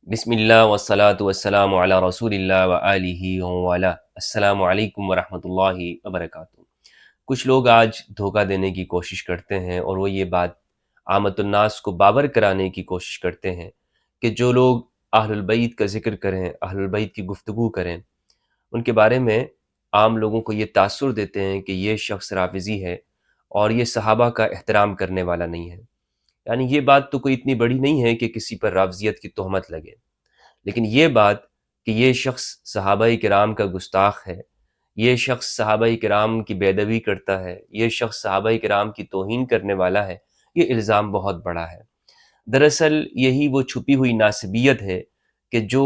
بسم اللہ والصلاة والسلام علی رسول اللہ وآلہ وعلا۔ السلام علیکم ورحمۃ اللہ وبرکاتہ۔ کچھ لوگ آج دھوکہ دینے کی کوشش کرتے ہیں اور وہ یہ بات عامت الناس کو باور کرانے کی کوشش کرتے ہیں کہ جو لوگ اہل البیت کا ذکر کریں، اہل البیت کی گفتگو کریں، ان کے بارے میں عام لوگوں کو یہ تاثر دیتے ہیں کہ یہ شخص رافضی ہے اور یہ صحابہ کا احترام کرنے والا نہیں ہے۔ یعنی یہ بات تو کوئی اتنی بڑی نہیں ہے کہ کسی پر رافضیت کی تہمت لگے، لیکن یہ بات کہ یہ شخص صحابہ کرام کا گستاخ ہے، یہ شخص صحابہ کرام کی بے ادبی کرتا ہے، یہ شخص صحابہ کرام کی توہین کرنے والا ہے، یہ الزام بہت بڑا ہے۔ دراصل یہی وہ چھپی ہوئی ناسبیت ہے کہ جو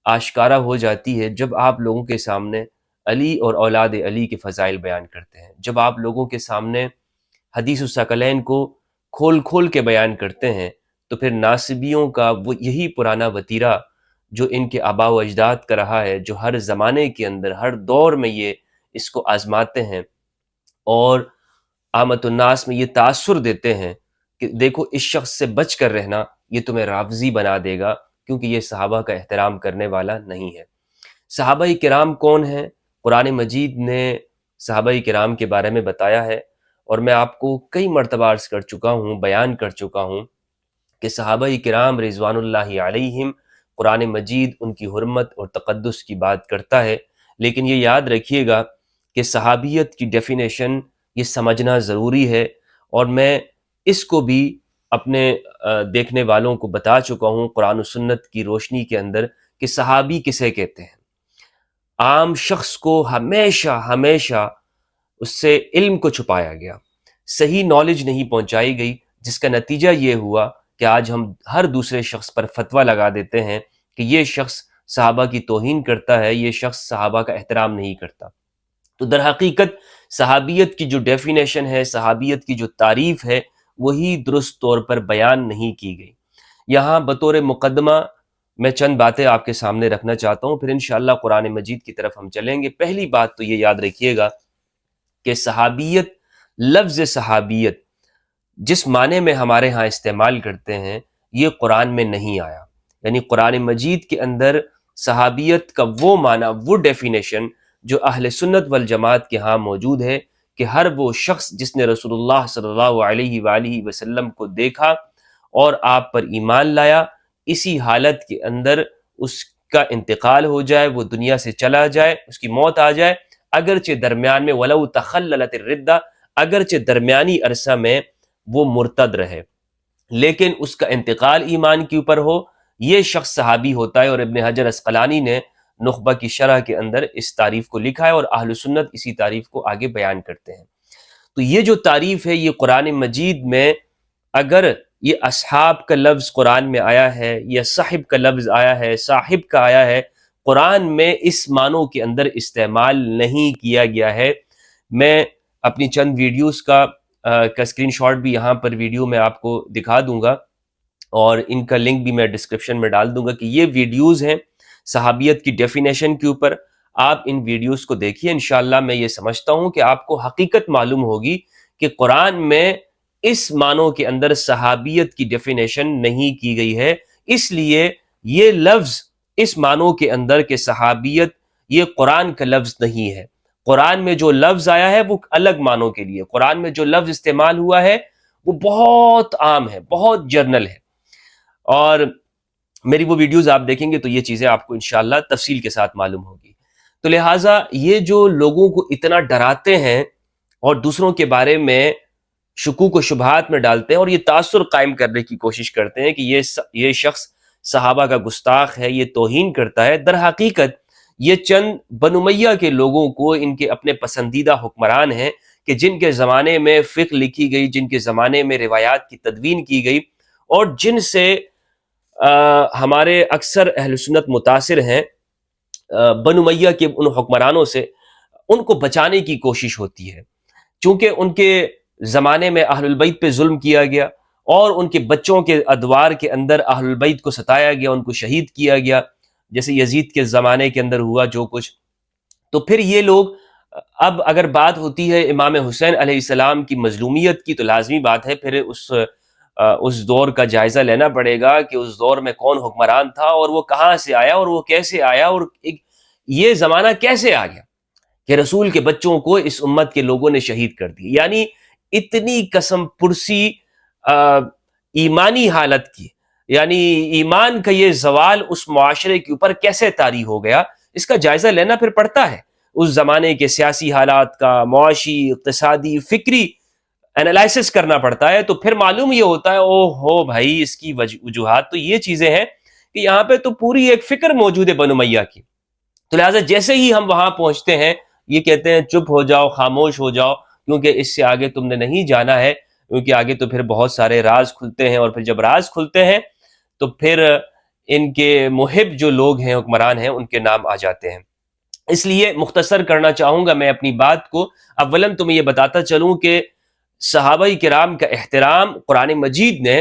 آشکارا ہو جاتی ہے جب آپ لوگوں کے سامنے علی اور اولاد علی کے فضائل بیان کرتے ہیں، جب آپ لوگوں کے سامنے حدیث الثقلین کو کھول کھول کے بیان کرتے ہیں، تو پھر ناسبیوں کا وہ یہی پرانا وتیرہ جو ان کے آباء و اجداد کا رہا ہے، جو ہر زمانے کے اندر ہر دور میں یہ اس کو آزماتے ہیں اور عامت الناس میں یہ تاثر دیتے ہیں کہ دیکھو اس شخص سے بچ کر رہنا، یہ تمہیں رافضی بنا دے گا کیونکہ یہ صحابہ کا احترام کرنے والا نہیں ہے۔ صحابہ کرام کون ہیں؟ قرآن مجید نے صحابہ کرام کے بارے میں بتایا ہے، اور میں آپ کو کئی مرتبہ عرض کر چکا ہوں، بیان کر چکا ہوں کہ صحابہ کرام رضوان اللہ علیہم، قرآن مجید ان کی حرمت اور تقدس کی بات کرتا ہے، لیکن یہ یاد رکھیے گا کہ صحابیت کی ڈیفینیشن یہ سمجھنا ضروری ہے، اور میں اس کو بھی اپنے دیکھنے والوں کو بتا چکا ہوں قرآن و سنت کی روشنی کے اندر کہ صحابی کسے کہتے ہیں۔ عام شخص کو ہمیشہ ہمیشہ اس سے علم کو چھپایا گیا، صحیح نالج نہیں پہنچائی گئی، جس کا نتیجہ یہ ہوا کہ آج ہم ہر دوسرے شخص پر فتویٰ لگا دیتے ہیں کہ یہ شخص صحابہ کی توہین کرتا ہے، یہ شخص صحابہ کا احترام نہیں کرتا۔ تو در حقیقت صحابیت کی جو ڈیفینیشن ہے، صحابیت کی جو تعریف ہے، وہی درست طور پر بیان نہیں کی گئی۔ یہاں بطور مقدمہ میں چند باتیں آپ کے سامنے رکھنا چاہتا ہوں، پھر انشاءاللہ قرآن مجید کی طرف ہم چلیں گے۔ پہلی بات تو یہ یاد رکھیے گا کہ صحابیت، لفظ صحابیت جس معنی میں ہمارے ہاں استعمال کرتے ہیں، یہ قرآن میں نہیں آیا۔ یعنی قرآن مجید کے اندر صحابیت کا وہ معنی، وہ ڈیفینیشن جو اہل سنت والجماعت کے ہاں موجود ہے کہ ہر وہ شخص جس نے رسول اللہ صلی اللہ علیہ وآلہ وسلم کو دیکھا اور آپ پر ایمان لایا، اسی حالت کے اندر اس کا انتقال ہو جائے، وہ دنیا سے چلا جائے، اس کی موت آ جائے، اگرچہ درمیان میں وَلَوْ تَخَلَّلَتِ الرِّدَّةُ، اگرچہ درمیانی عرصہ میں وہ مرتد رہے، لیکن اس کا انتقال ایمان کے اوپر ہو، یہ شخص صحابی ہوتا ہے۔ اور ابن حجر عسقلانی نے نخبہ کی شرح کے اندر اس تعریف کو لکھا ہے، اور اہل سنت اسی تعریف کو آگے بیان کرتے ہیں۔ تو یہ جو تعریف ہے، یہ قرآن مجید میں اگر یہ اصحاب کا لفظ قرآن میں آیا ہے یا صاحب کا لفظ آیا ہے، صاحب کا آیا ہے، قرآن میں اس معنوں کے اندر استعمال نہیں کیا گیا ہے۔ میں اپنی چند ویڈیوز کا اسکرین شاٹ بھی یہاں پر ویڈیو میں آپ کو دکھا دوں گا، اور ان کا لنک بھی میں ڈسکرپشن میں ڈال دوں گا کہ یہ ویڈیوز ہیں صحابیت کی ڈیفینیشن کے اوپر۔ آپ ان ویڈیوز کو دیکھیے، انشاءاللہ میں یہ سمجھتا ہوں کہ آپ کو حقیقت معلوم ہوگی کہ قرآن میں اس معنوں کے اندر صحابیت کی ڈیفینیشن نہیں کی گئی ہے، اس لیے یہ لفظ اس معنوں کے اندر کہ صحابیت یہ قرآن کا لفظ نہیں ہے۔ قرآن میں جو لفظ آیا ہے وہ الگ معنوں کے لیے، قرآن میں جو لفظ استعمال ہوا ہے وہ بہت عام ہے، بہت جرنل ہے، اور میری وہ ویڈیوز آپ دیکھیں گے تو یہ چیزیں آپ کو انشاءاللہ تفصیل کے ساتھ معلوم ہوگی۔ تو لہٰذا یہ جو لوگوں کو اتنا ڈراتے ہیں اور دوسروں کے بارے میں شکوک و شبہات میں ڈالتے ہیں اور یہ تاثر قائم کرنے کی کوشش کرتے ہیں کہ یہ شخص صحابہ کا گستاخ ہے، یہ توہین کرتا ہے، در حقیقت یہ چند بنو امیہ کے لوگوں کو، ان کے اپنے پسندیدہ حکمران ہیں کہ جن کے زمانے میں فقہ لکھی گئی، جن کے زمانے میں روایات کی تدوین کی گئی، اور جن سے ہمارے اکثر اہل سنت متاثر ہیں، بنو امیہ کے ان حکمرانوں سے ان کو بچانے کی کوشش ہوتی ہے، چونکہ ان کے زمانے میں اہل البیت پہ ظلم کیا گیا اور ان کے بچوں کے ادوار کے اندر اہل البیت کو ستایا گیا، ان کو شہید کیا گیا، جیسے یزید کے زمانے کے اندر ہوا جو کچھ۔ تو پھر یہ لوگ اب اگر بات ہوتی ہے امام حسین علیہ السلام کی مظلومیت کی، تو لازمی بات ہے پھر اس اس دور کا جائزہ لینا پڑے گا کہ اس دور میں کون حکمران تھا اور وہ کہاں سے آیا اور وہ کیسے آیا اور یہ زمانہ کیسے آ گیا کہ رسول کے بچوں کو اس امت کے لوگوں نے شہید کر دیا. یعنی اتنی قسم پرسی ایمانی حالت کی، یعنی ایمان کا یہ زوال اس معاشرے کے اوپر کیسے طاری ہو گیا، اس کا جائزہ لینا پھر پڑتا ہے. اس زمانے کے سیاسی حالات کا، معاشی، اقتصادی، فکری انالائسس کرنا پڑتا ہے. تو پھر معلوم یہ ہوتا ہے او ہو بھائی اس کی وجوہات تو یہ چیزیں ہیں کہ یہاں پہ تو پوری ایک فکر موجود ہے بنو امیہ کی. تو لہٰذا جیسے ہی ہم وہاں پہنچتے ہیں یہ کہتے ہیں چپ ہو جاؤ، خاموش ہو جاؤ، کیونکہ اس سے آگے تم نے نہیں جانا ہے، کیونکہ آگے تو پھر بہت سارے راز کھلتے ہیں، اور پھر جب راز کھلتے ہیں تو پھر ان کے محب جو لوگ ہیں، حکمران ہیں، ان کے نام آ جاتے ہیں. اس لیے مختصر کرنا چاہوں گا میں اپنی بات کو. اولاً تو میں یہ بتاتا چلوں کہ صحابہ کرام کا احترام قرآن مجید نے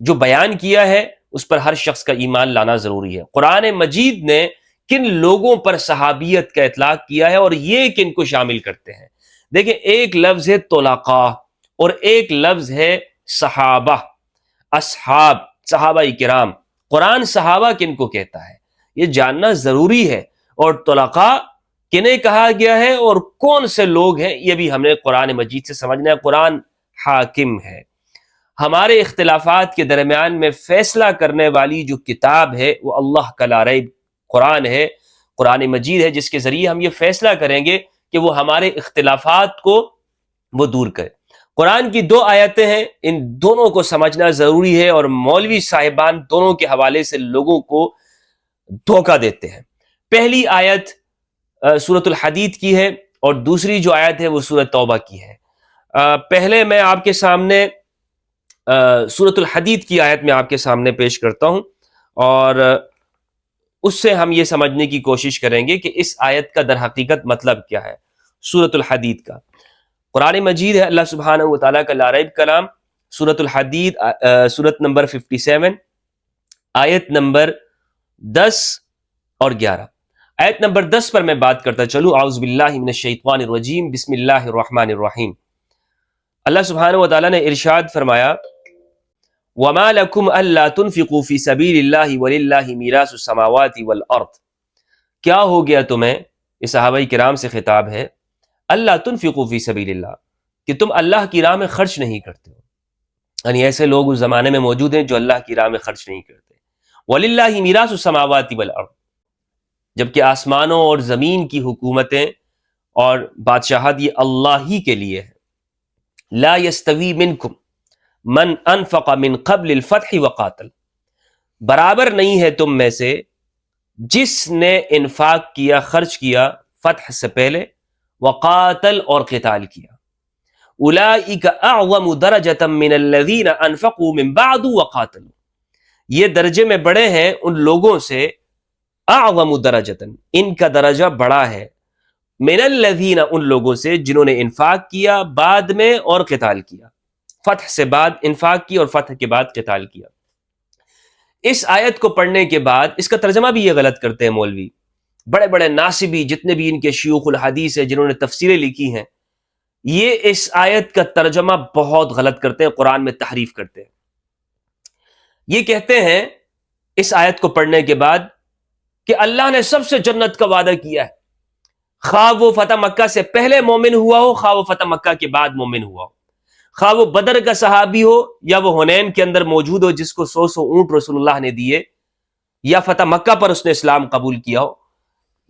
جو بیان کیا ہے اس پر ہر شخص کا ایمان لانا ضروری ہے. قرآن مجید نے کن لوگوں پر صحابیت کا اطلاق کیا ہے اور یہ کن کو شامل کرتے ہیں. دیکھیں، ایک لفظ ہے طلقاء اور ایک لفظ ہے صحابہ، اصحاب، صحابہ کرام. قرآن صحابہ کن کو کہتا ہے یہ جاننا ضروری ہے، اور طلقاء کنہیں کہا گیا ہے اور کون سے لوگ ہیں یہ بھی ہم نے قرآن مجید سے سمجھنا ہے. قرآن حاکم ہے، ہمارے اختلافات کے درمیان میں فیصلہ کرنے والی جو کتاب ہے وہ اللہ کا لا ریب قرآن ہے، قرآن مجید ہے، جس کے ذریعے ہم یہ فیصلہ کریں گے کہ وہ ہمارے اختلافات کو وہ دور کرے. قرآن کی 2 آیتیں ہیں، ان دونوں کو سمجھنا ضروری ہے، اور مولوی صاحبان دونوں کے حوالے سے لوگوں کو دھوکہ دیتے ہیں. پہلی آیت سورۃ الحدید کی ہے اور دوسری جو آیت ہے وہ سورۃ توبہ کی ہے. پہلے میں آپ کے سامنے سورۃ الحدید کی آیت میں آپ کے سامنے پیش کرتا ہوں، اور اس سے ہم یہ سمجھنے کی کوشش کریں گے کہ اس آیت کا در حقیقت مطلب کیا ہے. سورۃ الحدید کا قرآن مجید ہے اللہ سبحانہ و تعالیٰ کا لا ریب کلام. سورۃ الحدید سورۃ نمبر 57 آیت نمبر 10 اور 11. آیت نمبر 10 پر میں بات کرتا چلوں. اعوذ باللہ من الشیطان الرجیم، بسم اللہ الرحمن الرحیم. اللہ سبحانہ و تعالیٰ نے ارشاد فرمایا وَمَا لَكُمْ أَلَّا تُنْفِقُوا فِي سَبِيلِ اللَّهِ وَلِلَّهِ مِيرَاثُ السَّمَاوَاتِ وَالْأَرْضِ. کیا ہو گیا تمہیں، یہ صحابہ کرام سے خطاب ہے، اللہ تنفقوا فی سبیل اللہ، کہ تم اللہ کی راہ میں خرچ نہیں کرتے ہو. یعنی ایسے لوگ اس زمانے میں موجود ہیں جو اللہ کی راہ میں خرچ نہیں کرتے. وَلِلَّهِ مِيرَاثُ السَّمَاوَاتِ وَالْأَرْضِ، جبکہ آسمانوں اور زمین کی حکومتیں اور بادشاہت یہ اللہ ہی کے لیے ہے. لا يستوی منکم من انفق من قبل الفتح وقاتل، برابر نہیں ہے تم میں سے جس نے انفاق کیا، خرچ کیا فتح سے پہلے، وقاتل اور قتال کیا. اولئک اعظم درجۃ من الذین انفقوا من بعد وقاتلوا، یہ درجے میں بڑے ہیں ان لوگوں سے، اعظم درجۃ ان کا درجہ بڑا ہے، من الذین ان لوگوں سے جنہوں نے انفاق کیا بعد میں اور قتال کیا. فتح سے بعد انفاق کی اور فتح کے بعد قتال کیا. اس آیت کو پڑھنے کے بعد اس کا ترجمہ بھی یہ غلط کرتے ہیں مولوی، بڑے بڑے ناصبی جتنے بھی ان کے شیوخ الحدیث ہیں جنہوں نے تفسیریں لکھی ہیں، یہ اس آیت کا ترجمہ بہت غلط کرتے ہیں، قرآن میں تحریف کرتے ہیں. یہ کہتے ہیں اس آیت کو پڑھنے کے بعد کہ اللہ نے سب سے جنت کا وعدہ کیا ہے، خواہ وہ فتح مکہ سے پہلے مومن ہوا ہو، خواہ وہ فتح مکہ کے بعد مومن ہوا ہو، خواہ وہ بدر کا صحابی ہو یا وہ حنین کے اندر موجود ہو جس کو 100 اونٹ رسول اللہ نے دیے، یا فتح مکہ پر اس نے اسلام قبول کیا ہو.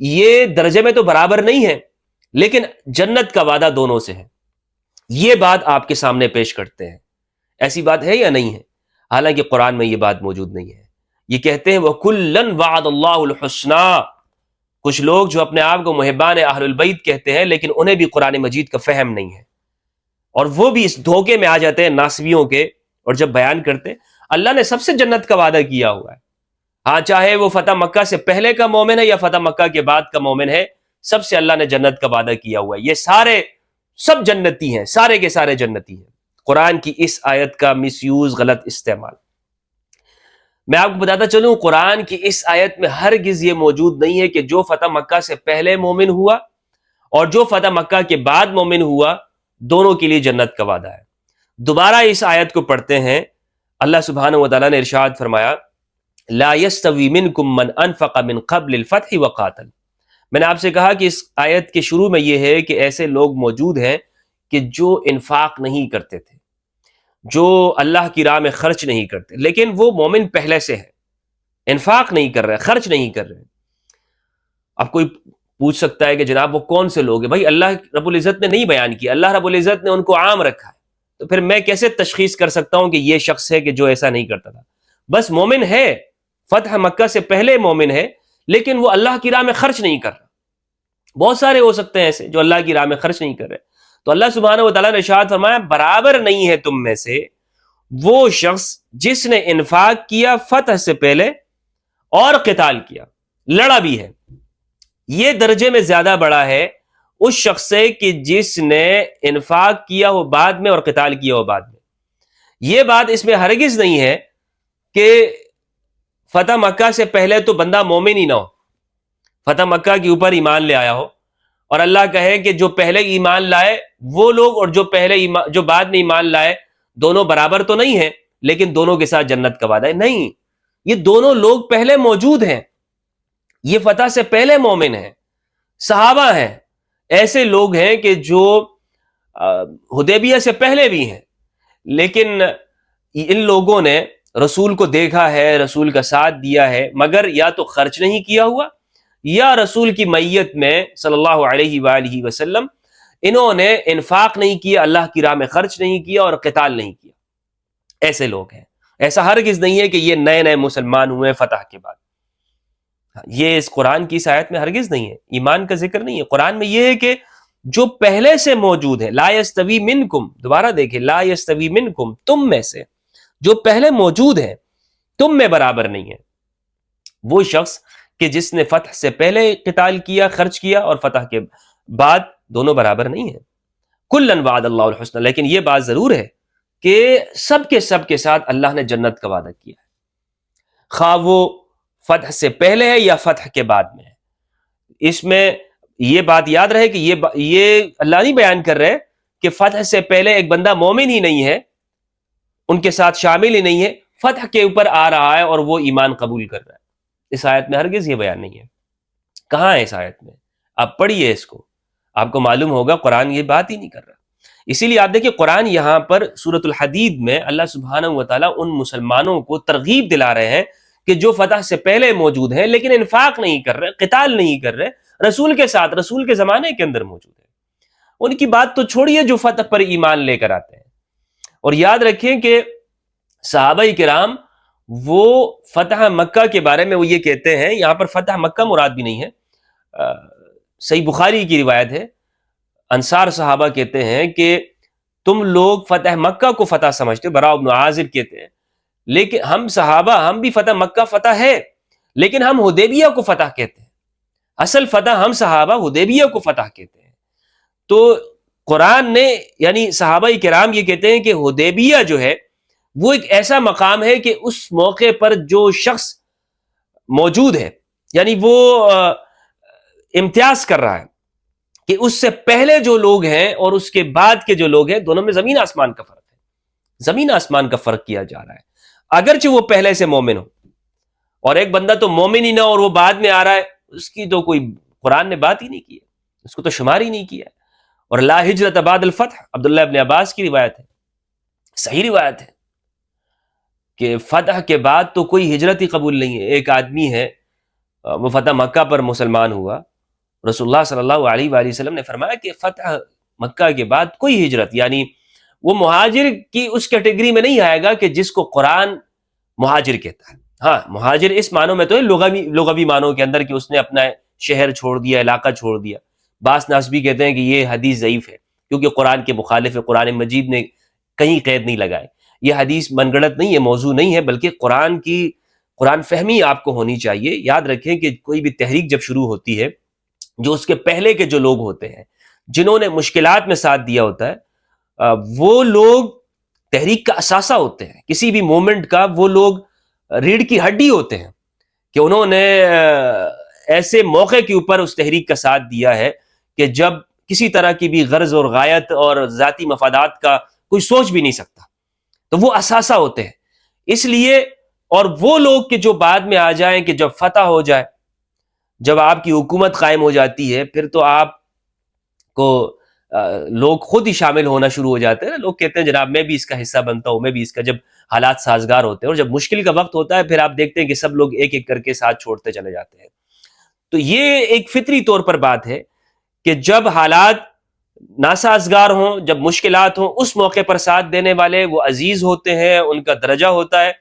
یہ درجے میں تو برابر نہیں ہے، لیکن جنت کا وعدہ دونوں سے ہے. یہ بات آپ کے سامنے پیش کرتے ہیں. ایسی بات ہے یا نہیں ہے؟ حالانکہ قرآن میں یہ بات موجود نہیں ہے. یہ کہتے ہیں وَكُلًّا وَعَدَ اللَّهُ الْحُسْنَىٰ. کچھ لوگ جو اپنے آپ کو محبان اہل البیت کہتے ہیں لیکن انہیں بھی قرآن مجید کا فہم نہیں ہے، اور وہ بھی اس دھوکے میں آ جاتے ہیں ناصبیوں کے، اور جب بیان کرتے ہیں اللہ نے سب سے جنت کا وعدہ کیا ہوا ہے. ہاں چاہے وہ فتح مکہ سے پہلے کا مومن ہے یا فتح مکہ کے بعد کا مومن ہے، سب سے اللہ نے جنت کا وعدہ کیا ہوا ہے. یہ سارے سب جنتی ہیں، سارے کے سارے جنتی ہیں. قرآن کی اس آیت کا مس یوز، غلط استعمال. میں آپ کو بتاتا چلوں قرآن کی اس آیت میں ہرگز یہ موجود نہیں ہے کہ جو فتح مکہ سے پہلے مومن ہوا اور جو فتح مکہ کے بعد مومن ہوا دونوں کے لیے جنت کا وعدہ ہے. دوبارہ اس آیت کو پڑھتے ہیں اللہ سبحانہ و تعالیٰ نے ارشاد فرمایا لا يستوی منکم من انفق من قبل الفتح وقاتل. میں نے آپ سے کہا کہ اس آیت کے شروع میں یہ ہے کہ ایسے لوگ موجود ہیں کہ جو انفاق نہیں کرتے تھے، جو اللہ کی راہ میں خرچ نہیں کرتے، لیکن وہ مومن پہلے سے ہے، انفاق نہیں کر رہے، خرچ نہیں کر رہے. اب کوئی پوچھ سکتا ہے کہ جناب وہ کون سے لوگ ہیں؟ بھائی اللہ رب العزت نے نہیں بیان کیا، اللہ رب العزت نے ان کو عام رکھا ہے، تو پھر میں کیسے تشخیص کر سکتا ہوں کہ یہ شخص ہے کہ جو ایسا نہیں کرتا تھا؟ بس مومن ہے، فتح مکہ سے پہلے مومن ہے، لیکن وہ اللہ کی راہ میں خرچ نہیں کر رہا. بہت سارے ہو سکتے ہیں ایسے جو اللہ کی راہ میں خرچ نہیں کر رہے. تو اللہ سبحانہ و تعالیٰ نے ارشاد فرمایا برابر نہیں ہے تم میں سے وہ شخص جس نے انفاق کیا فتح سے پہلے اور قتال کیا، لڑا بھی ہے. یہ درجے میں زیادہ بڑا ہے اس شخص سے کہ جس نے انفاق کیا ہو بعد میں اور قتال کیا ہو بعد میں. یہ بات اس میں ہرگز نہیں ہے کہ فتح مکہ سے پہلے تو بندہ مومن ہی نہ ہو، فتح مکہ کے اوپر ایمان لے آیا ہو، اور اللہ کہے کہ جو پہلے ایمان لائے وہ لوگ اور جو بعد میں ایمان لائے دونوں برابر تو نہیں ہیں، لیکن دونوں کے ساتھ جنت کا وعدہ ہے. نہیں، یہ دونوں لوگ پہلے موجود ہیں، یہ فتح سے پہلے مومن ہیں، صحابہ ہیں، ایسے لوگ ہیں کہ جو حدیبیہ سے پہلے بھی ہیں، لیکن ان لوگوں نے رسول کو دیکھا ہے، رسول کا ساتھ دیا ہے، مگر یا تو خرچ نہیں کیا ہوا یا رسول کی میت میں صلی اللہ علیہ وآلہ وسلم انہوں نے انفاق نہیں کیا، اللہ کی راہ میں خرچ نہیں کیا اور قتال نہیں کیا. ایسے لوگ ہیں. ایسا ہرگز نہیں ہے کہ یہ نئے نئے مسلمان ہوئے فتح کے بعد. یہ اس قرآن کی اس آیت میں ہرگز نہیں ہے، ایمان کا ذکر نہیں ہے. قرآن میں یہ ہے کہ جو پہلے سے موجود ہے، لا یستوی منکم، دوبارہ دیکھیں، لا یستوی منکم، تم میں سے جو پہلے موجود ہے تم میں برابر نہیں ہے وہ شخص کہ جس نے فتح سے پہلے قتال کیا، خرچ کیا، اور فتح کے بعد دونوں برابر نہیں ہیں. کلن وعد اللہ الحسنى، لیکن یہ بات ضرور ہے کہ سب کے ساتھ اللہ نے جنت کا وعدہ کیا ہے، خواہ وہ فتح سے پہلے ہے یا فتح کے بعد میں ہے. اس میں یہ بات یاد رہے کہ یہ اللہ نہیں بیان کر رہے کہ فتح سے پہلے ایک بندہ مومن ہی نہیں ہے، ان کے ساتھ شامل ہی نہیں ہے، فتح کے اوپر آ رہا ہے اور وہ ایمان قبول کر رہا ہے. اس آیت میں ہرگز یہ بیان نہیں ہے. کہاں ہے اس آیت میں؟ آپ پڑھیے اس کو، آپ کو معلوم ہوگا قرآن یہ بات ہی نہیں کر رہا. اسی لیے آپ دیکھیں قرآن یہاں پر سورۃ الحدید میں اللہ سبحانہ و تعالیٰ ان مسلمانوں کو ترغیب دلا رہے ہیں کہ جو فتح سے پہلے موجود ہیں لیکن انفاق نہیں کر رہے، قتال نہیں کر رہے، رسول کے ساتھ، رسول کے زمانے کے اندر موجود ہیں، ان کی بات تو چھوڑیے جو فتح پر ایمان لے کر آتے ہیں. اور یاد رکھیں کہ صحابہ کرام وہ فتح مکہ کے بارے میں وہ یہ کہتے ہیں، یہاں پر فتح مکہ مراد بھی نہیں ہے، صحیح بخاری کی روایت ہے، انصار صحابہ کہتے ہیں کہ تم لوگ فتح مکہ کو فتح سمجھتے، براء بن عازب کہتے ہیں، لیکن ہم صحابہ ہم بھی فتح مکہ فتح ہے، لیکن ہم حدیبیہ کو فتح کہتے ہیں. اصل فتح ہم صحابہ حدیبیہ کو فتح کہتے ہیں. تو قرآن نے یعنی صحابہ کرام یہ کہتے ہیں کہ حدیبیہ جو ہے وہ ایک ایسا مقام ہے کہ اس موقع پر جو شخص موجود ہے یعنی وہ امتیاز کر رہا ہے کہ اس سے پہلے جو لوگ ہیں اور اس کے بعد کے جو لوگ ہیں دونوں میں زمین آسمان کا فرق ہے، زمین آسمان کا فرق کیا جا رہا ہے. اگرچہ وہ پہلے سے مومن ہو، اور ایک بندہ تو مومن ہی نہ اور وہ بعد میں آ رہا ہے، اس کی تو کوئی قرآن نے بات ہی نہیں کی ہے، اس کو تو شمار ہی نہیں کیا ہے. اور لا ہجرت بعد الفتح، عبداللہ ابن عباس کی روایت ہے، صحیح روایت ہے کہ فتح کے بعد تو کوئی ہجرت ہی قبول نہیں ہے. ایک آدمی ہے وہ فتح مکہ پر مسلمان ہوا، رسول اللہ صلی اللہ علیہ وآلہ وسلم نے فرمایا کہ فتح مکہ کے بعد کوئی ہجرت، یعنی وہ مہاجر کی اس کیٹیگری میں نہیں آئے گا کہ جس کو قرآن مہاجر کہتا ہے. ہاں مہاجر اس معنوں میں تو ہے لغوی معنوں کے اندر کہ اس نے اپنا شہر چھوڑ دیا، علاقہ چھوڑ دیا. بعض ناسبی کہتے ہیں کہ یہ حدیث ضعیف ہے کیونکہ قرآن کے مخالف ہے، قرآن مجید نے کہیں قید نہیں لگائے. یہ حدیث من گڑت نہیں ہے، موضوع نہیں ہے، بلکہ قرآن فہمی آپ کو ہونی چاہیے. یاد رکھیں کہ کوئی بھی تحریک جب شروع ہوتی ہے، جو اس کے پہلے کے جو لوگ ہوتے ہیں جنہوں نے مشکلات میں ساتھ دیا ہوتا ہے، وہ لوگ تحریک کا اثاثہ ہوتے ہیں. کسی بھی مومنٹ کا وہ لوگ ریڑھ کی ہڈی ہوتے ہیں کہ انہوں نے ایسے موقع کے اوپر اس تحریک کا ساتھ دیا ہے کہ جب کسی طرح کی بھی غرض اور غایت اور ذاتی مفادات کا کوئی سوچ بھی نہیں سکتا، تو وہ اثاثہ ہوتے ہیں. اس لیے اور وہ لوگ کہ جو بعد میں آ جائیں کہ جب فتح ہو جائے، جب آپ کی حکومت قائم ہو جاتی ہے، پھر تو آپ کو لوگ خود ہی شامل ہونا شروع ہو جاتے ہیں نا. لوگ کہتے ہیں جناب میں بھی اس کا حصہ بنتا ہوں، میں بھی اس کا. جب حالات سازگار ہوتے ہیں اور جب مشکل کا وقت ہوتا ہے پھر آپ دیکھتے ہیں کہ سب لوگ ایک ایک کر کے ساتھ چھوڑتے چلے جاتے ہیں. تو یہ ایک فطری طور پر بات ہے کہ جب حالات ناسازگار ہوں، جب مشکلات ہوں، اس موقع پر ساتھ دینے والے وہ عزیز ہوتے ہیں، ان کا درجہ ہوتا ہے.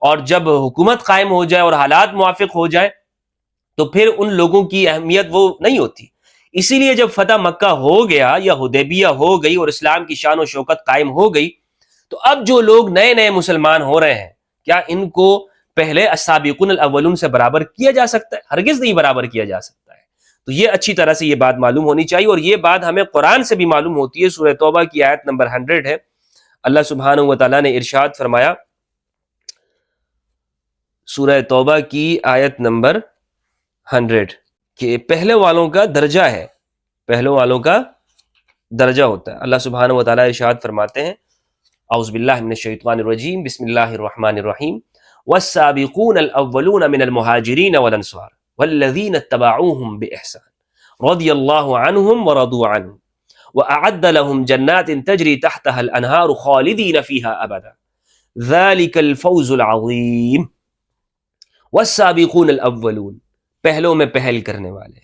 اور جب حکومت قائم ہو جائے اور حالات موافق ہو جائے تو پھر ان لوگوں کی اہمیت وہ نہیں ہوتی. اسی لیے جب فتح مکہ ہو گیا یا حدیبیہ ہو گئی اور اسلام کی شان و شوکت قائم ہو گئی، تو اب جو لوگ نئے نئے مسلمان ہو رہے ہیں، کیا ان کو پہلے السابقون الاولون سے برابر کیا جا سکتا ہے؟ ہرگز نہیں برابر کیا جا سکتا ہے. تو یہ اچھی طرح سے یہ بات معلوم ہونی چاہیے، اور یہ بات ہمیں قرآن سے بھی معلوم ہوتی ہے. سورہ توبہ کی آیت نمبر 100 ہے. اللہ سبحانہ و تعالیٰ نے ارشاد فرمایا، سورہ توبہ کی آیت نمبر 100، کہ پہلے والوں کا درجہ ہے، پہلے والوں کا درجہ ہوتا ہے. اللہ سبحانہ و تعالیٰ ارشاد فرماتے ہیں، اعوذ باللہ من الشیطان الرجیم، بسم اللہ الرحمن الرحیم، والسابقون الاولون من المہاجرین والانصار والذین اتبعوهم بإحسان رضی اللہ عنہم ورضوا عنہ وأعد لهم جنات تجری تحتها الانہار خالدین فیها ابدا ذلک الفوز العظیم. والسابقون الاولون، پہلوں میں پہل کرنے والے،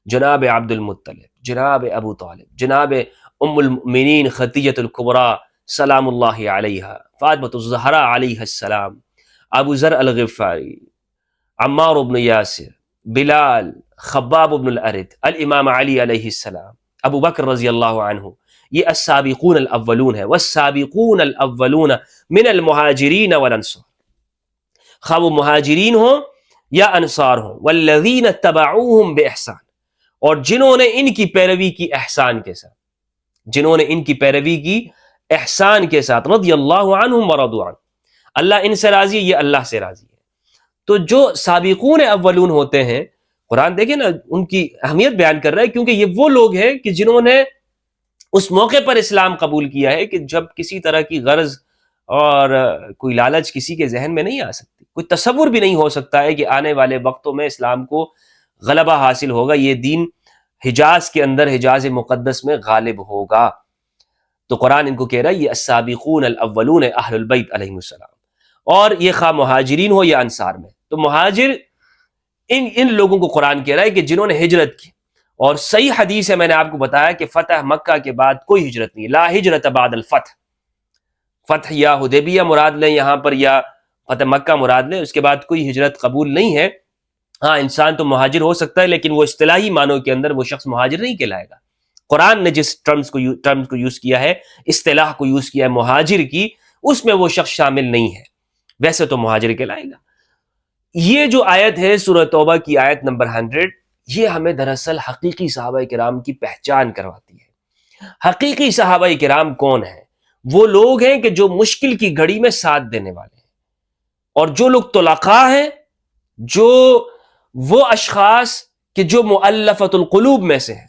جناب عبد المطلب، جناب ابو طالب، جناب ام المؤمنین خدیجۃ الکبریٰ سلام اللہ علیہا، فاطمۃ الزہراء علیہ السلام، ابو ذر الغفاری، عمار بن یاسر، بلال، خباب بن الارت، الامام علی علیہ السلام، ابو بکر رضی اللہ عنہ. یہ السابقون الاولون ہے. والسابقون الاولون من المہاجرین والانصار، خواہ وہ مہاجرین ہوں یا انصار ہوں، والذین اتبعوہم بإحسان، اور جنہوں نے ان کی پیروی کی احسان کے ساتھ، جنہوں نے ان کی پیروی کی احسان کے ساتھ، رضی اللہ عنہم ورضوا عنہ، اللہ ان سے راضی ہے، یہ اللہ سے راضی ہے. تو جو سابقون اولون ہوتے ہیں، قرآن دیکھیں نا ان کی اہمیت بیان کر رہا ہے، کیونکہ یہ وہ لوگ ہیں کہ جنہوں نے اس موقع پر اسلام قبول کیا ہے کہ جب کسی طرح کی غرض اور کوئی لالچ کسی کے ذہن میں نہیں آ سکتی. کوئی تصور بھی نہیں ہو سکتا ہے کہ آنے والے وقتوں میں اسلام کو غلبہ حاصل ہوگا، یہ دین حجاز کے اندر، حجاز مقدس میں غالب ہوگا. تو قرآن ان کو کہہ رہا ہے یہ السابقون الاولون اہل البیت علیہم السلام، اور یہ خواہ مہاجرین ہو یا انصار میں. تو مہاجر ان لوگوں کو قرآن کہہ رہا ہے کہ جنہوں نے ہجرت کی. اور صحیح حدیث ہے، میں نے آپ کو بتایا کہ فتح مکہ کے بعد کوئی ہجرت نہیں، لا ہجرت بعد الفتح. فتح یا حدیبیہ مراد لیں یہاں پر، یا فتح مکہ مراد لیں، اس کے بعد کوئی ہجرت قبول نہیں ہے. ہاں انسان تو مہاجر ہو سکتا ہے، لیکن وہ اصطلاحی معنوں کے اندر وہ شخص مہاجر نہیں کہلائے گا. قرآن نے جس ٹرمز کو یوز کیا ہے، اصطلاح کو یوز کیا ہے مہاجر کی، اس میں وہ شخص شامل نہیں ہے، ویسے تو مہاجر کہلائے گا. یہ جو آیت ہے سورہ توبہ کی آیت نمبر 100، یہ ہمیں دراصل حقیقی صحابہ کرام کی پہچان کرواتی ہے. حقیقی صحابہ کرام کون ہیں؟ وہ لوگ ہیں کہ جو مشکل کی گھڑی میں ساتھ دینے والے ہیں. اور جو لوگ طلقاء ہیں، جو وہ اشخاص کہ جو مؤلفۃ القلوب میں سے ہیں.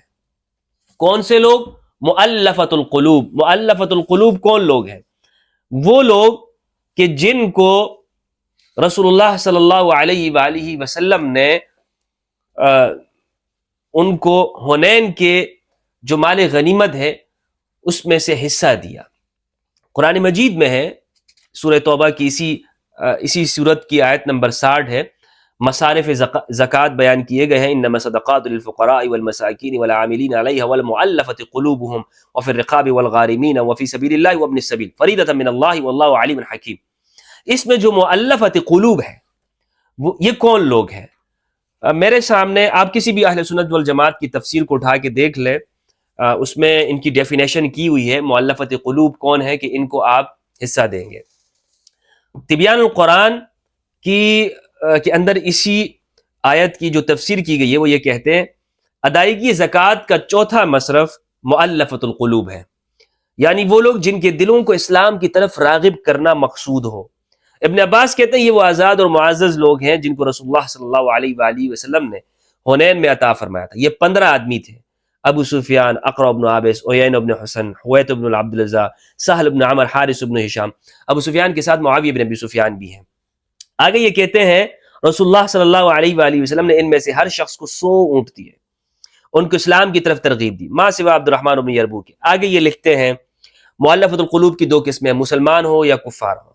کون سے لوگ؟ مؤلفۃ القلوب. مؤلفۃ القلوب کون لوگ ہیں؟ وہ لوگ کہ جن کو رسول اللہ صلی اللہ علیہ وآلہ وسلم نے ان کو حنین کے جو مال غنیمت ہے اس میں سے حصہ دیا. قرآن مجید میں ہے، سورہ توبہ کی اسی سورت کی آیت نمبر 60 ہے، مصارف زکوٰۃ بیان کیے گئے ہیں. انما صدقات للفقراء والمساکین والعاملین علیہا والمؤلفۃ قلوبہم وفی الرقاب والغارمین وفی سبیل اللہ وابن السبیل فریضۃ من اللہ واللہ علیم حکیم. اس میں جو مؤلفۃ قلوب ہے یہ کون لوگ ہیں؟ میرے سامنے آپ کسی بھی اہل سنت والجماعت کی تفسیر کو اٹھا کے دیکھ لیں، اس میں ان کی ڈیفینیشن کی ہوئی ہے مؤلفۃ قلوب کون ہے کہ ان کو آپ حصہ دیں گے. تبیان القرآن کے اندر اسی آیت کی جو تفسیر کی گئی ہے وہ یہ کہتے ہیں ادائیگی زکوٰۃ کا چوتھا مصرف مؤلفۃ القلوب ہے، یعنی وہ لوگ جن کے دلوں کو اسلام کی طرف راغب کرنا مقصود ہو. ابن عباس کہتے ہیں یہ وہ آزاد اور معزز لوگ ہیں جن کو رسول اللہ صلی اللہ علیہ وآلہ وسلم نے حنین میں عطا فرمایا تھا. یہ 15 آدمی تھے. ابو سفیان، اقرع بن عابس، عیین بن حسن، حویت بن عبد العزیز، سہل بن عمر، حارث بن ہشام۔ ابو سفیان کے ساتھ معاویہ بن ابی سفیان بھی ہیں۔ آگے یہ کہتے ہیں رسول اللہ صلی اللہ علیہ وآلہ وسلم نے ان میں سے ہر شخص کو 100 اونٹ دیے، ان کو اسلام کی طرف ترغیب دی، ما سوا عبد الرحمن بن یربوع کے۔ آگے یہ لکھتے ہیں مؤلفۃ القلوب کی 2 قسمیں ہیں، مسلمان ہو یا کفار ہو۔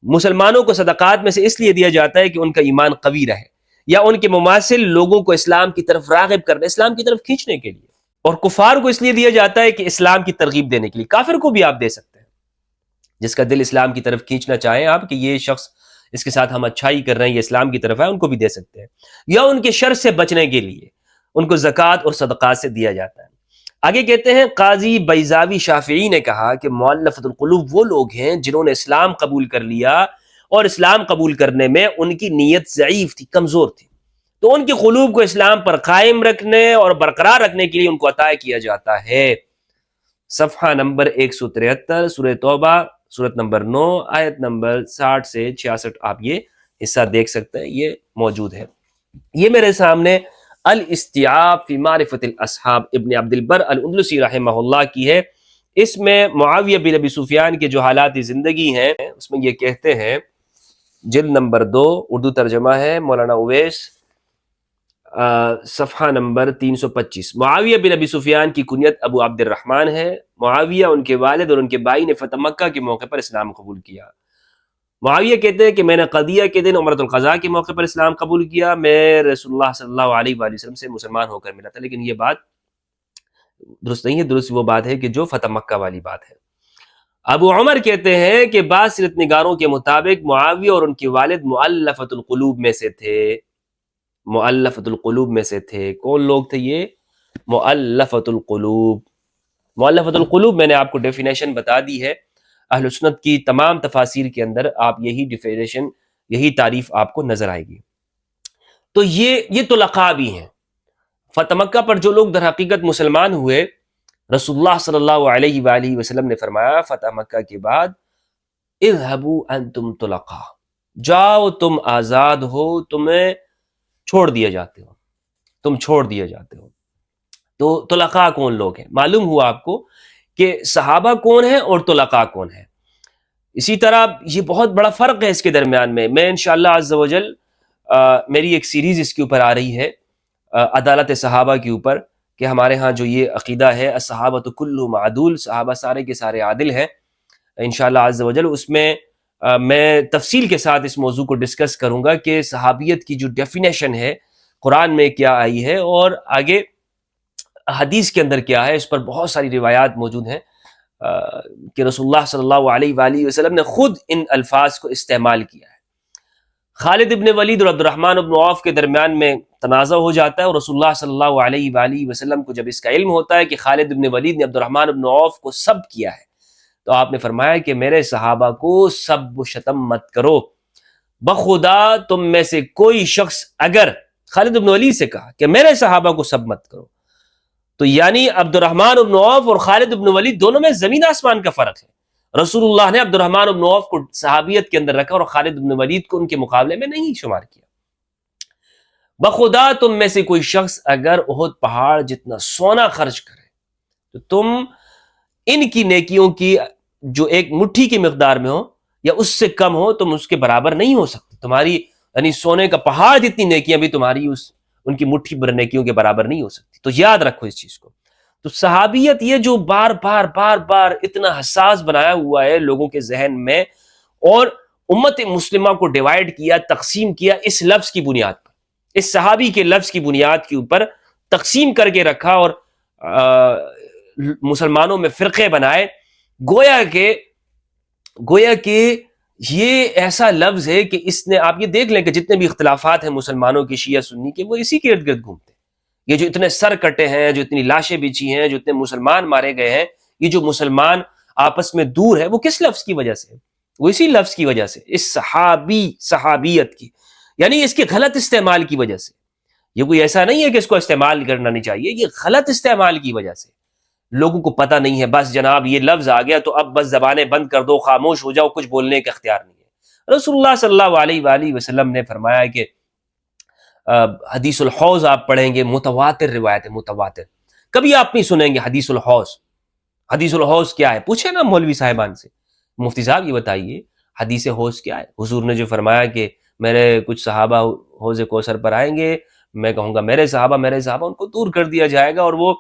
مسلمانوں کو صدقات میں سے اس لیے دیا جاتا ہے کہ ان کا ایمان قوی رہے، یا ان کے مماثل لوگوں کو اسلام کی طرف راغب کرنے، اسلام کی طرف کھینچنے کے لیے۔ اور کفار کو اس لیے دیا جاتا ہے کہ اسلام کی ترغیب دینے کے لیے۔ کافر کو بھی آپ دے سکتے ہیں، جس کا دل اسلام کی طرف کھینچنا چاہیں آپ کہ یہ شخص، اس کے ساتھ ہم اچھائی کر رہے ہیں، یہ اسلام کی طرف ہے، ان کو بھی دے سکتے ہیں۔ یا ان کے شر سے بچنے کے لیے ان کو زکوٰۃ اور صدقات سے دیا جاتا ہے۔ آگے کہتے ہیں قاضی بیضاوی شافعی نے کہا کہ مؤلفۃ القلوب وہ لوگ ہیں جنہوں نے اسلام قبول کر لیا اور اسلام قبول کرنے میں ان کی نیت ضعیف تھی، کمزور تھی، تو ان کے قلوب کو اسلام پر قائم رکھنے اور برقرار رکھنے کے لیے ان کو عطا کیا جاتا ہے۔ صفحہ نمبر 173 سورہ توبہ، سورت نمبر 9 آیت نمبر 60 سے 66 آپ یہ حصہ دیکھ سکتے ہیں، یہ موجود ہے۔ یہ میرے سامنے الاستیعاب فی معرفت الاصحاب ابن عبد البر الاندلسی رحمہ اللہ کی ہے۔ اس میں معاویہ بن ابی سفیان کے جو حالات زندگی ہیں اس میں یہ کہتے ہیں، جلد نمبر 2 اردو ترجمہ ہے مولانا اویس، صفحہ نمبر 325۔ معاویہ بن ابی سفیان کی کنیت ابو عبد الرحمن ہے۔ معاویہ، ان کے والد اور ان کے بھائی نے فتح مکہ کے موقع پر اسلام قبول کیا۔ معاویہ کہتے ہیں کہ میں نے قضیہ کے دن عمرۃ القضاء کے موقع پر اسلام قبول کیا، میں رسول اللہ صلی اللہ علیہ وآلہ وسلم سے مسلمان ہو کر ملا تھا، لیکن یہ بات درست نہیں ہے، درست وہ بات ہے کہ جو فتح مکہ والی بات ہے۔ ابو عمر کہتے ہیں کہ بعض سیرت نگاروں کے مطابق معاویہ اور ان کے والد مؤلفۃ القلوب میں سے تھے، مؤلفۃ القلوب میں سے تھے۔ کون لوگ تھے یہ؟ مؤلفۃ القلوب۔ مؤلفۃ القلوب میں نے آپ کو ڈیفینیشن بتا دی ہے، اہل سنت کی تمام تفاسیر کے اندر آپ یہی ڈیفینیشن، یہی تعریف آپ کو نظر آئے گی۔ تو یہ تو لقابی ہیں۔ فتح مکہ پر جو لوگ در حقیقت مسلمان ہوئے، رسول اللہ صلی اللہ علیہ وآلہ وسلم نے فرمایا فتح مکہ کے بعد اذهبوا انتم طلقاء، جاؤ تم آزاد ہو، تمہیں چھوڑ دیا جاتے ہو، تم چھوڑ دیے جاتے ہو۔ تو طلقاء کون لوگ ہیں؟ معلوم ہوا آپ کو کہ صحابہ کون ہیں اور طلقاء کون ہیں۔ اسی طرح یہ بہت بڑا فرق ہے اس کے درمیان میں انشاءاللہ عز و جل میری ایک سیریز اس کے اوپر آ رہی ہے، عدالت صحابہ کے اوپر، کہ ہمارے ہاں جو یہ عقیدہ ہے الصحابۃ کلھم عدول، صحابہ سارے کے سارے عادل ہیں، انشاءاللہ عز و جل اس میں میں تفصیل کے ساتھ اس موضوع کو ڈسکس کروں گا کہ صحابیت کی جو ڈیفینیشن ہے قرآن میں کیا آئی ہے اور آگے حدیث کے اندر کیا ہے۔ اس پر بہت ساری روایات موجود ہیں کہ رسول اللہ صلی اللہ علیہ وآلہ وسلم نے خود ان الفاظ کو استعمال کیا ہے۔ خالد ابن ولید اور عبد الرحمن ابن عوف کے درمیان میں تنازع ہو جاتا ہے، اور رسول اللہ صلی اللہ علیہ وآلہ وسلم کو جب اس کا علم ہوتا ہے کہ خالد ابن ولید نے عبد الرحمن ابن عوف کو سب کیا ہے، تو آپ نے فرمایا کہ میرے صحابہ کو سب و شتم مت کرو، بخدا تم میں سے کوئی شخص اگر، خالد ابن ولید سے کہا کہ میرے صحابہ کو سب مت کرو، تو یعنی عبد الرحمن ابن عوف اور خالد ابن ولید دونوں میں زمین آسمان کا فرق ہے۔ رسول اللہ نے عبد الرحمن ابن عوف کو صحابیت کے اندر رکھا اور خالد ابن ولید کو ان کے مقابلے میں نہیں شمار کیا۔ بخدا تم میں سے کوئی شخص اگر احد پہاڑ جتنا سونا خرچ کرے تو تم ان کی نیکیوں کی جو ایک مٹھی کی مقدار میں ہو یا اس سے کم ہو، تم اس کے برابر نہیں ہو سکتے۔ تمہاری یعنی سونے کا پہاڑ جتنی نیکیاں بھی تمہاری ان کی مٹھی بھر نیکیوں کے برابر نہیں ہو سکتی۔ تو یاد رکھو اس چیز کو۔ تو صحابیت یہ جو بار بار اتنا حساس بنایا ہوا ہے لوگوں کے ذہن میں، اور امت مسلمہ کو ڈیوائیڈ کیا، تقسیم کیا اس لفظ کی بنیاد پر، اس صحابی کے لفظ کی بنیاد کے اوپر تقسیم کر کے رکھا، اور مسلمانوں میں فرقے بنائے، گویا کہ یہ ایسا لفظ ہے کہ اس نے، آپ یہ دیکھ لیں کہ جتنے بھی اختلافات ہیں مسلمانوں کے شیعہ سنی کے، وہ اسی کے ارد گرد گھومتے ہیں۔ یہ جو اتنے سر کٹے ہیں، جو اتنی لاشیں بچھی ہیں، جو اتنے مسلمان مارے گئے ہیں، یہ جو مسلمان آپس میں دور ہے، وہ کس لفظ کی وجہ سے؟ وہ اسی لفظ کی وجہ سے، اس صحابیت کی، یعنی اس کے غلط استعمال کی وجہ سے۔ یہ کوئی ایسا نہیں ہے کہ اس کو استعمال کرنا نہیں چاہیے، یہ غلط استعمال کی وجہ سے لوگوں کو پتہ نہیں ہے، بس جناب یہ لفظ آ گیا تو اب بس زبانیں بند کر دو، خاموش ہو جاؤ، کچھ بولنے کا اختیار نہیں ہے۔ رسول اللہ صلی اللہ علیہ وآلہ وسلم نے فرمایا کہ حدیث الحوض آپ پڑھیں گے، متواتر روایت ہے، متواتر، کبھی آپ نہیں سنیں گے حدیث الحوض. حدیث الحوض کیا ہے؟ پوچھیں نا مولوی صاحبان سے، مفتی صاحب یہ بتائیے حدیث حوض کیا ہے؟ حضور نے جو فرمایا کہ میرے کچھ صحابہ حوض کوثر پر آئیں گے، میں کہوں گا میرے صحابہ میرے صحابہ، ان کو دور کر دیا جائے گا. اور وہ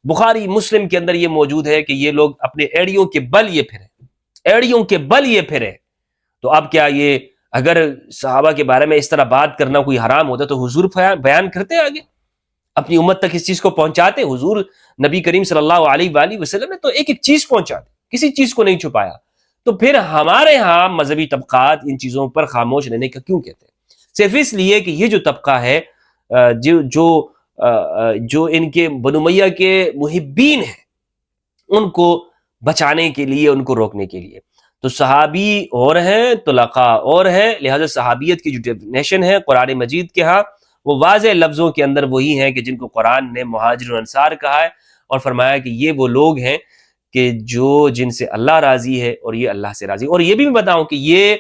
بخاری مسلم کے اندر یہ موجود ہے کہ یہ لوگ اپنے ایڑیوں کے بل یہ پھرے، ایڑیوں کے بل یہ پھرے. تو اب کیا یہ اگر صحابہ کے بارے میں اس طرح بات کرنا کوئی حرام ہوتا تو حضور بیان کرتے آگے، اپنی امت تک اس چیز کو پہنچاتے؟ حضور نبی کریم صلی اللہ علیہ وآلہ وسلم نے تو ایک ایک چیز پہنچاتے، کسی چیز کو نہیں چھپایا. تو پھر ہمارے ہاں مذہبی طبقات ان چیزوں پر خاموش رہنے کا کیوں کہتے ہیں؟ صرف اس لیے کہ یہ جو طبقہ ہے جو ان کے بنو امیہ کے محبین ہیں، ان کو بچانے کے لیے، ان کو روکنے کے لیے. تو صحابی اور ہیں، طلقاء اور ہیں، لہذا صحابیت کی جو ڈیفینیشن ہے قرآن مجید کے ہاں وہ واضح لفظوں کے اندر وہی ہیں کہ جن کو قرآن نے مہاجر و انصار کہا ہے، اور فرمایا کہ یہ وہ لوگ ہیں کہ جن سے اللہ راضی ہے اور یہ اللہ سے راضی. اور یہ بھی میں بتاؤں کہ یہ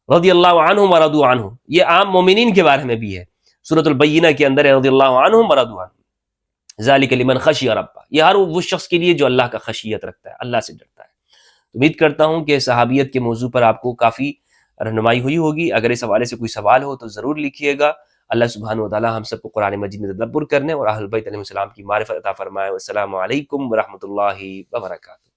رضی اللہ عنہم ورضوا عنہ یہ عام مومنین کے بارے میں بھی ہے. سورۃ البینہ کے اندر ہے رضی اللہ عنہم ورضوا عنہ ذالک لمن خشی ربہ، یہ ہر وہ شخص کے لیے جو اللہ کا خشیت رکھتا ہے، اللہ سے ڈرتا ہے. امید کرتا ہوں کہ صحابیت کے موضوع پر آپ کو کافی رہنمائی ہوئی ہوگی. اگر اس حوالے سے کوئی سوال ہو تو ضرور لکھیے گا. اللہ سبحانہ و تعالی ہم سب کو قرآن مجید میں تدبر کرنے اور اہل بیت علیہ السلام کی معرفت عطا فرمائے. والسلام علیکم ورحمۃ اللہ وبرکاتہ.